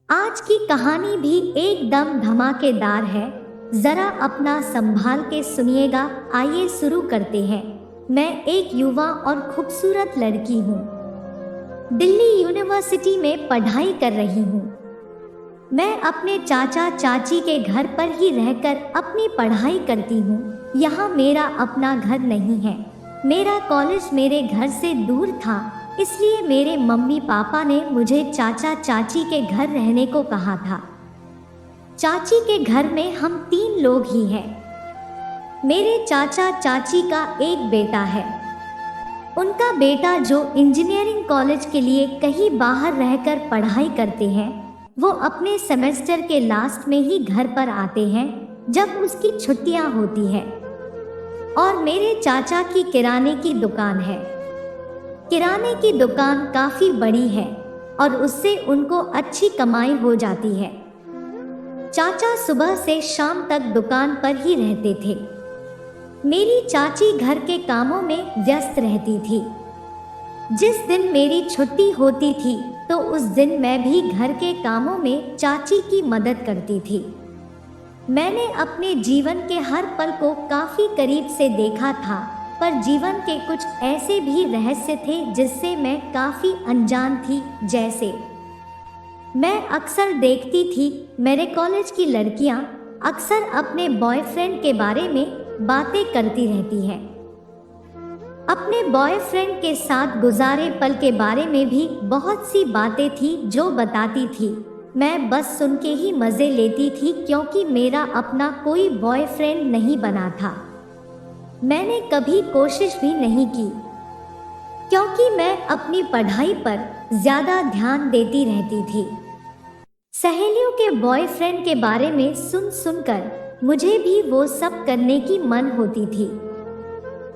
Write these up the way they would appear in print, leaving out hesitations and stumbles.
आज की कहानी भी एकदम धमाकेदार है। जरा अपना संभाल के सुनिएगा। आइए शुरू करते हैं। मैं एक युवा और खूबसूरत लड़की हूँ। दिल्ली यूनिवर्सिटी में पढ़ाई कर रही हूँ। मैं अपने चाचा चाची के घर पर ही रहकर अपनी पढ़ाई करती हूँ। यहाँ मेरा अपना घर नहीं है। मेरा कॉलेज मेरे घर से दूर था, इसलिए मेरे मम्मी पापा ने मुझे चाचा चाची के घर रहने को कहा था। चाची के घर में हम 3 लोग ही हैं। मेरे चाचा चाची का एक बेटा है। उनका बेटा जो इंजीनियरिंग कॉलेज के लिए कहीं बाहर रहकर पढ़ाई करते हैं, वो अपने सेमेस्टर के लास्ट में ही घर पर आते हैं जब उसकी छुट्टियां होती हैं। और मेरे चाचा की किराने की दुकान है। किराने की दुकान काफ़ी बड़ी है और उससे उनको अच्छी कमाई हो जाती है। चाचा सुबह से शाम तक दुकान पर ही रहते थे। मेरी चाची घर के कामों में व्यस्त रहती थी। जिस दिन मेरी छुट्टी होती थी तो उस दिन मैं भी घर के कामों में चाची की मदद करती थी। मैंने अपने जीवन के हर पल को काफ़ी करीब से देखा था, पर जीवन के कुछ ऐसे भी रहस्य थे जिससे मैं काफ़ी अनजान थी। जैसे मैं अक्सर देखती थी मेरे कॉलेज की लड़कियां अक्सर अपने बॉयफ्रेंड के बारे में बातें करती रहती हैं। अपने बॉयफ्रेंड के साथ गुजारे पल के बारे में भी बहुत सी बातें थी जो बताती थी। मैं बस सुन के ही मज़े लेती थी, क्योंकि मेरा अपना कोई बॉयफ्रेंड नहीं बना था। मैंने कभी कोशिश भी नहीं की, क्योंकि मैं अपनी पढ़ाई पर ज़्यादा ध्यान देती रहती थी। सहेलियों के बॉयफ्रेंड के बारे में सुन सुनकर मुझे भी वो सब करने की मन होती थी।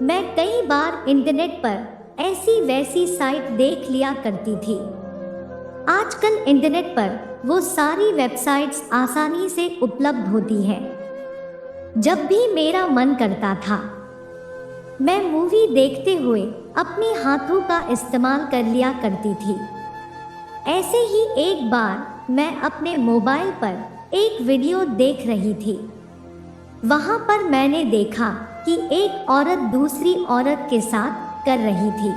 मैं कई बार इंटरनेट पर ऐसी वैसी साइट देख लिया करती थी। आजकल इंटरनेट पर वो सारी वेबसाइट्स आसानी से उपलब्ध होती हैं। जब भी मेरा मन करता था, मैं मूवी देखते हुए अपने हाथों का इस्तेमाल कर लिया करती थी। ऐसे ही एक बार मैं अपने मोबाइल पर एक वीडियो देख रही थी। वहाँ पर मैंने देखा कि एक औरत दूसरी औरत के साथ कर रही थी।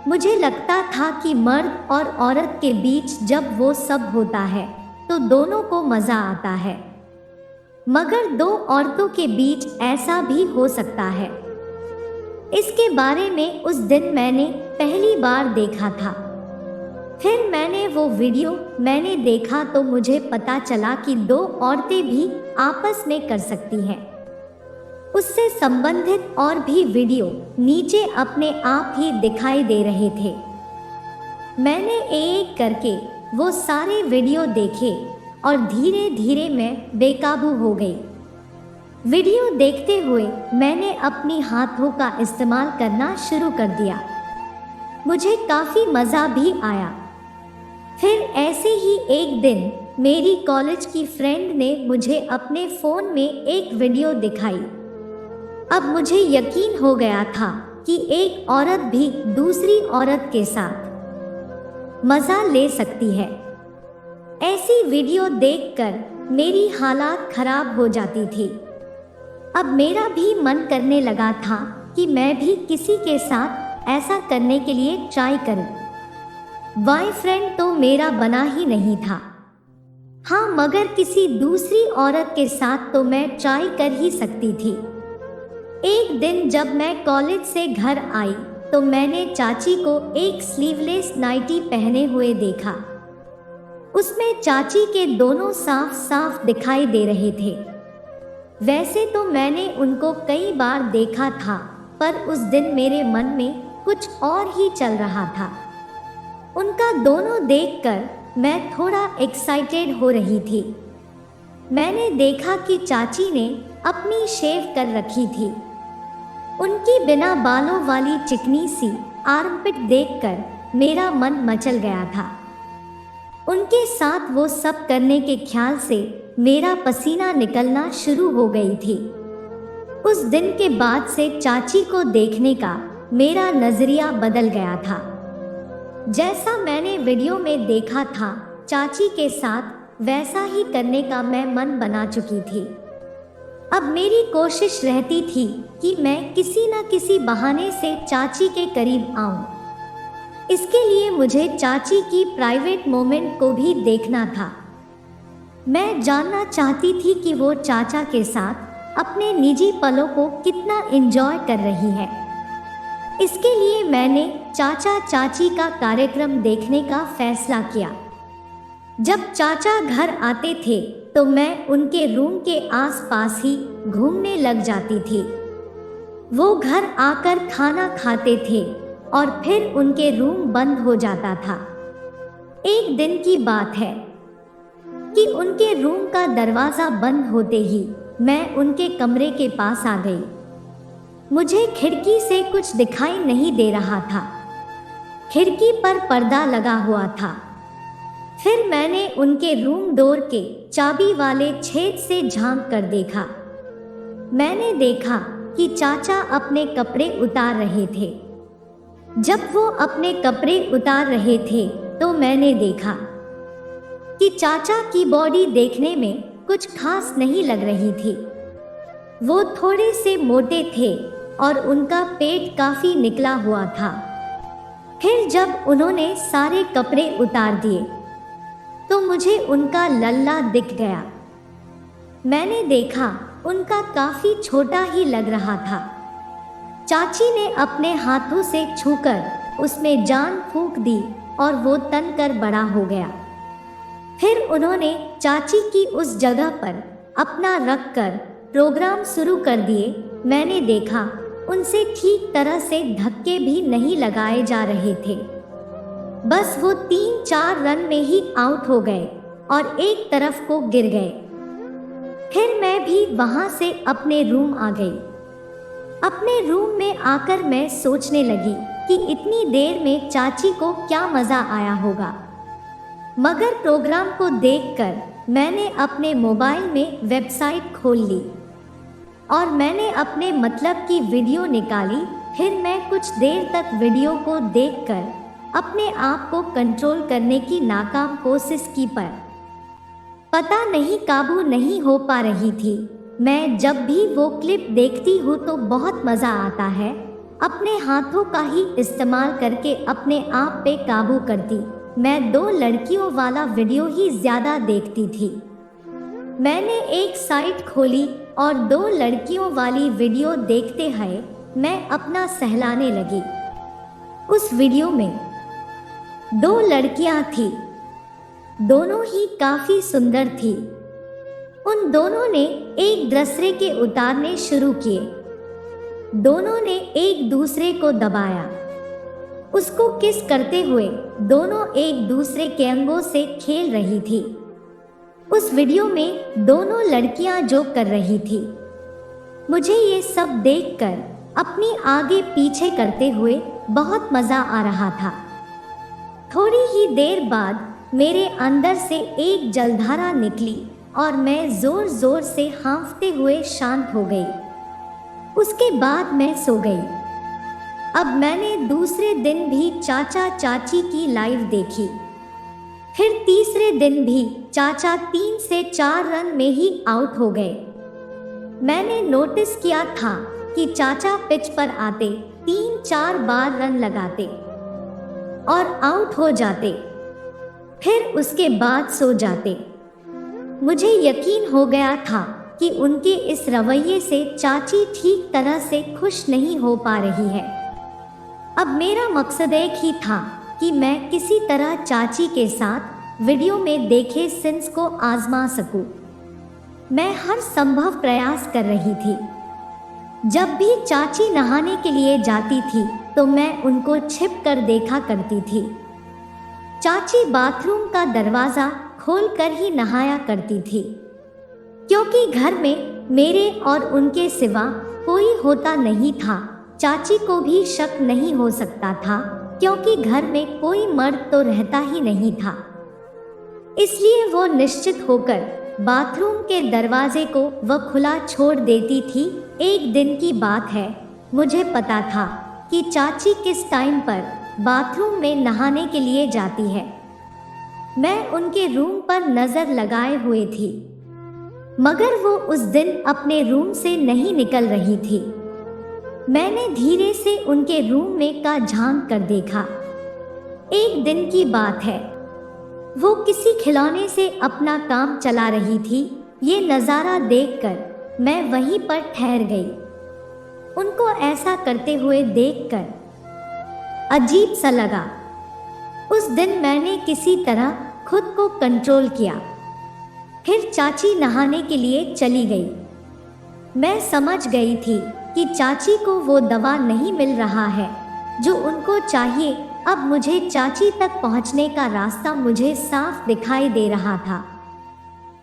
मुझे लगता था कि मर्द और औरत के बीच जब वो सब होता है तो दोनों को मज़ा आता है, मगर 2 औरतों के बीच ऐसा भी हो सकता है। इसके बारे में उस दिन मैंने पहली बार देखा था। फिर मैंने वो वीडियो देखा तो मुझे पता चला कि 2 औरतें भी आपस में कर सकती हैं। उससे संबंधित और भी वीडियो नीचे अपने आप ही दिखाई दे रहे थे। मैंने एक करके वो सारे वीडियो देखे और धीरे धीरे मैं बेकाबू हो गई। वीडियो देखते हुए मैंने अपनी हाथों का इस्तेमाल करना शुरू कर दिया। मुझे काफ़ी मज़ा भी आया। फिर ऐसे ही एक दिन मेरी कॉलेज की फ्रेंड ने मुझे अपने फ़ोन में एक वीडियो दिखाई। अब मुझे यकीन हो गया था कि एक औरत भी दूसरी औरत के साथ मज़ा ले सकती है। ऐसी वीडियो देखकर मेरी हालत खराब हो जाती थी। अब मेरा भी मन करने लगा था कि मैं भी किसी के साथ ऐसा करने के लिए ट्राई करूं। बॉयफ्रेंड तो मेरा बना ही नहीं था। हाँ, मगर किसी दूसरी औरत के साथ तो मैं ट्राई कर ही सकती थी। एक दिन जब मैं कॉलेज से घर आई तो मैंने चाची को एक स्लीवलेस नाइटी पहने हुए देखा। उसमें चाची के दोनों साफ साफ दिखाई दे रहे थे। वैसे तो मैंने उनको कई बार देखा था, पर उस दिन मेरे मन में कुछ और ही चल रहा था। उनका दोनों देखकर मैं थोड़ा एक्साइटेड हो रही थी। मैंने देखा कि चाची ने अपनी शेव कर रखी थी। उनकी बिना बालों वाली चिकनी सी आर्मपिट देखकर मेरा मन मचल गया था। उनके साथ वो सब करने के ख्याल से मेरा पसीना निकलना शुरू हो गई थी। उस दिन के बाद से चाची को देखने का मेरा नज़रिया बदल गया था। जैसा मैंने वीडियो में देखा था, चाची के साथ वैसा ही करने का मैं मन बना चुकी थी। अब मेरी कोशिश रहती थी कि मैं किसी न किसी बहाने से चाची के करीब आऊं। इसके लिए मुझे चाची की प्राइवेट मोमेंट को भी देखना था। मैं जानना चाहती थी कि वो चाचा के साथ अपने निजी पलों को कितना एंजॉय कर रही है। इसके लिए मैंने चाचा चाची का कार्यक्रम देखने का फैसला किया। जब चाचा घर आते थे तो मैं उनके रूम के आसपास ही घूमने लग जाती थी। वो घर आकर खाना खाते थे और फिर उनके रूम बंद हो जाता था। एक दिन की बात है कि उनके रूम का दरवाज़ा बंद होते ही मैं उनके कमरे के पास आ गई। मुझे खिड़की से कुछ दिखाई नहीं दे रहा था। खिड़की पर पर्दा लगा हुआ था। फिर मैंने उनके रूम डोर के चाबी वाले छेद से झांक कर देखा। मैंने देखा कि चाचा अपने कपड़े उतार रहे थे। जब वो अपने कपड़े उतार रहे थे तो मैंने देखा कि चाचा की बॉडी देखने में कुछ खास नहीं लग रही थी। वो थोड़े से मोटे थे और उनका पेट काफी निकला हुआ था। फिर जब उन्होंने सारे कपड़े उतार दिए तो मुझे उनका लल्ला दिख गया। मैंने देखा उनका काफी छोटा ही लग रहा था। चाची ने अपने हाथों से छूकर उसमें जान फूंक दी और वो तन कर बड़ा हो गया। फिर उन्होंने चाची की उस जगह पर अपना रख कर प्रोग्राम शुरू कर दिए। मैंने देखा उनसे ठीक तरह से धक्के भी नहीं लगाए जा रहे थे। बस वो 3-4 रन में ही आउट हो गए और एक तरफ को गिर गए। फिर मैं भी वहां से अपने रूम आ गई। अपने रूम में आकर मैं सोचने लगी कि इतनी देर में चाची को क्या मज़ा आया होगा। मगर प्रोग्राम को देखकर मैंने अपने मोबाइल में वेबसाइट खोल ली और मैंने अपने मतलब की वीडियो निकाली। फिर मैं कुछ देर तक वीडियो को देखकर अपने आप को कंट्रोल करने की नाकाम कोशिश की, पर पता नहीं काबू नहीं हो पा रही थी। मैं जब भी वो क्लिप देखती हूँ तो बहुत मज़ा आता है। अपने हाथों का ही इस्तेमाल करके अपने आप पे काबू करती। मैं 2 लड़कियों वाला वीडियो ही ज़्यादा देखती थी। मैंने एक साइट खोली और 2 लड़कियों वाली वीडियो देखते हुए मैं अपना सहलाने लगी। उस वीडियो में 2 लड़कियां थीं। दोनों ही काफी सुंदर थी। उन दोनों ने एक दूसरे के उतारने शुरू किए। दोनों ने एक दूसरे को दबाया। उसको किस करते हुए दोनों एक दूसरे के अंगों से खेल रही थी। उस वीडियो में दोनों लड़कियां जो कर रही थी, मुझे ये सब देखकर अपनी आगे पीछे करते हुए बहुत मज़ा आ रहा था। थोड़ी ही देर बाद मेरे अंदर से एक जलधारा निकली और मैं जोर जोर से हाँफते हुए शांत हो गई। उसके बाद मैं सो गई। अब मैंने दूसरे दिन भी चाचा चाची की लाइव देखी। फिर तीसरे दिन भी चाचा 3 से 4 रन में ही आउट हो गए। मैंने नोटिस किया था कि चाचा पिच पर आते 3-4 बार रन लगाते और आउट हो जाते, फिर उसके बाद सो जाते। मुझे यकीन हो गया था कि उनके इस रवैये से चाची ठीक तरह से खुश नहीं हो पा रही है। अब मेरा मकसद एक ही था कि मैं किसी तरह चाची के साथ वीडियो में देखे सीन्स को आजमा सकूं। मैं हर संभव प्रयास कर रही थी। जब भी चाची नहाने के लिए जाती थी तो मैं उनको छिप कर देखा करती थी। चाची बाथरूम का दरवाज़ा खोलकर ही नहाया करती थी, क्योंकि घर में मेरे और उनके सिवा कोई होता नहीं था। चाची को भी शक नहीं हो सकता था, क्योंकि घर में कोई मर्द तो रहता ही नहीं था। इसलिए वो निश्चित होकर बाथरूम के दरवाजे को वह खुला छोड़ देती थी। एक दिन की बात है, मुझे पता था कि चाची किस टाइम पर बाथरूम में नहाने के लिए जाती है। मैं उनके रूम पर नजर लगाए हुए थी, मगर वो उस दिन अपने रूम से नहीं निकल रही थी। मैंने धीरे से उनके रूम में का झांक कर देखा। एक दिन की बात है, वो किसी खिलौने से अपना काम चला रही थी। ये नज़ारा देखकर मैं वहीं पर ठहर गई। उनको ऐसा करते हुए देखकर अजीब सा लगा। उस दिन मैंने किसी तरह खुद को कंट्रोल किया। फिर चाची नहाने के लिए चली गई। मैं समझ गई थी कि चाची को वो दवा नहीं मिल रहा है जो उनको चाहिए। अब मुझे चाची तक पहुंचने का रास्ता मुझे साफ दिखाई दे रहा था।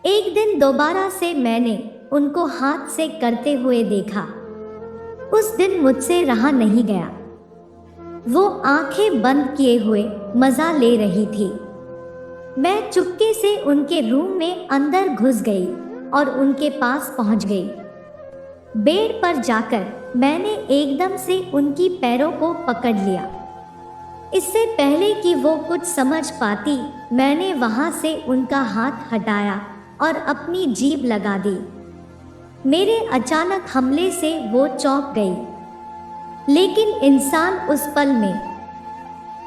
एक दिन दोबारा से मैंने उनको हाथ से करते हुए देखा। उस दिन मुझसे रहा नहीं गया। वो आंखें बंद किए हुए मज़ा ले रही थी। मैं चुपके से उनके रूम में अंदर घुस गई और उनके पास पहुंच गई। बेड पर जाकर मैंने एकदम से उनकी पैरों को पकड़ लिया। इससे पहले कि वो कुछ समझ पाती, मैंने वहां से उनका हाथ हटाया और अपनी जीभ लगा दी। मेरे अचानक हमले से वो चौंक गई, लेकिन इंसान उस पल में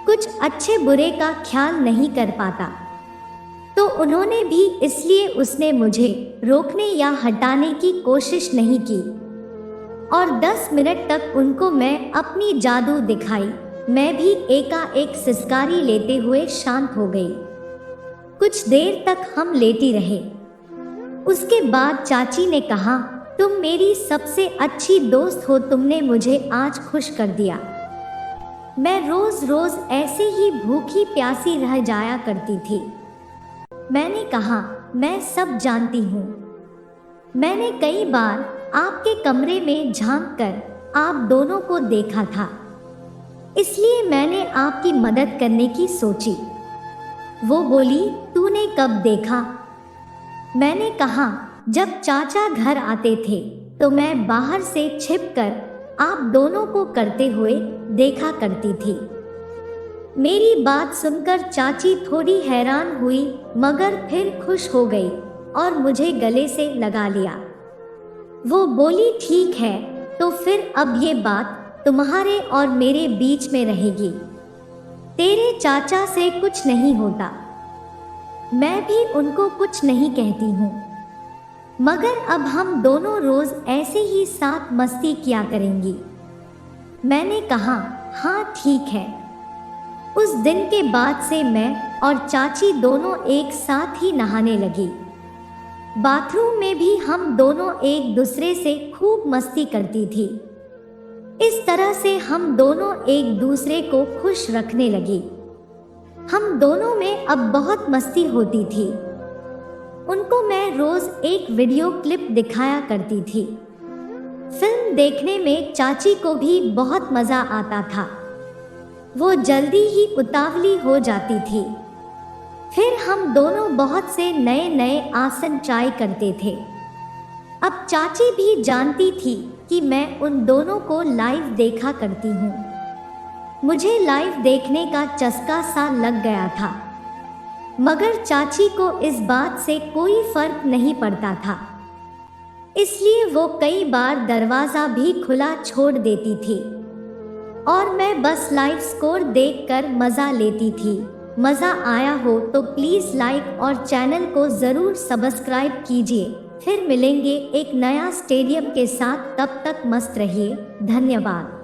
कुछ अच्छे बुरे का ख्याल नहीं कर पाता, तो उन्होंने भी, इसलिए उसने मुझे रोकने या हटाने की कोशिश नहीं की और 10 मिनट तक उनको मैं अपनी जादू दिखाई। मैं भी एकाएक सिसकारी लेते हुए शांत हो गई। कुछ देर तक हम लेटी रहे। उसके बाद चाची ने कहा, तुम मेरी सबसे अच्छी दोस्त हो, तुमने मुझे आज खुश कर दिया। मैं रोज रोज ऐसे ही भूखी प्यासी रह जाया करती थी। मैंने कहा, मैं सब जानती हूँ। मैंने कई बार आपके कमरे में झांक कर आप दोनों को देखा था, इसलिए मैंने आपकी मदद करने की सोची। वो बोली, तूने कब देखा? मैंने कहा, जब चाचा घर आते थे तो मैं बाहर से छिपकर आप दोनों को करते हुए देखा करती थी। मेरी बात सुनकर चाची थोड़ी हैरान हुई, मगर फिर खुश हो गई और मुझे गले से लगा लिया। वो बोली, ठीक है, तो फिर अब ये बात तुम्हारे और मेरे बीच में रहेगी। तेरे चाचा से कुछ नहीं होता, मैं भी उनको कुछ नहीं कहती हूँ, मगर अब हम दोनों रोज ऐसे ही साथ मस्ती किया करेंगी। मैंने कहा, हाँ ठीक है। उस दिन के बाद से मैं और चाची दोनों एक साथ ही नहाने लगी। बाथरूम में भी हम दोनों एक दूसरे से खूब मस्ती करती थी। इस तरह से हम दोनों एक दूसरे को खुश रखने लगी। हम दोनों में अब बहुत मस्ती होती थी। उनको मैं रोज एक वीडियो क्लिप दिखाया करती थी। फिल्म देखने में चाची को भी बहुत मज़ा आता था। वो जल्दी ही उतावली हो जाती थी। फिर हम दोनों बहुत से नए नए आसन ट्राई करते थे। अब चाची भी जानती थी कि मैं उन दोनों को लाइव देखा करती हूँ। मुझे लाइव देखने का चस्का सा लग गया था, मगर चाची को इस बात से कोई फर्क नहीं पड़ता था, इसलिए वो कई बार दरवाज़ा भी खुला छोड़ देती थी और मैं बस लाइव स्कोर देखकर मज़ा लेती थी। मज़ा आया हो तो प्लीज़ लाइक और चैनल को ज़रूर सब्सक्राइब कीजिए। फिर मिलेंगे एक नया स्टेडियम के साथ, तब तक मस्त रहिए। धन्यवाद।